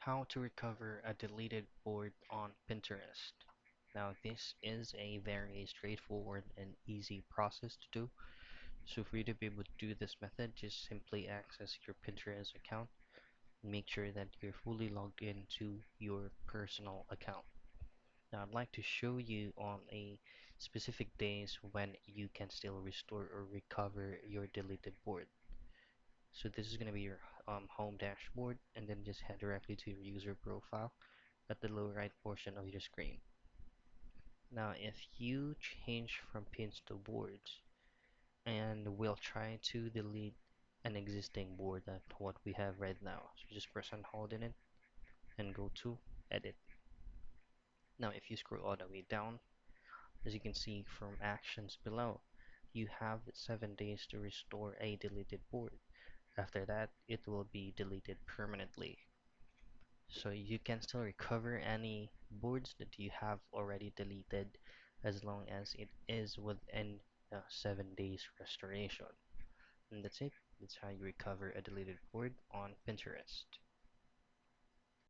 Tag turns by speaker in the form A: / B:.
A: How to recover a deleted board on Pinterest. Now, this is a very straightforward and easy process to do. So, for you to be able to do this method, just simply access your Pinterest account. Make sure that you're fully logged into your personal account. Now, I'd like to show you on a specific days when you can still restore or recover your deleted board. So this is going to be your home dashboard, and then just head directly to your user profile at the lower right portion of your screen. Now, if you change from pins to boards, and we'll try to delete an existing board that what we have right now. So just press and hold in it and go to edit. Now, if you scroll all the way down, as you can see from actions below, you have 7 days to restore a deleted board. After that, it will be deleted permanently. So you can still recover any boards that you have already deleted as long as it is within 7 days restoration. And that's it. That's how you recover a deleted board on Pinterest.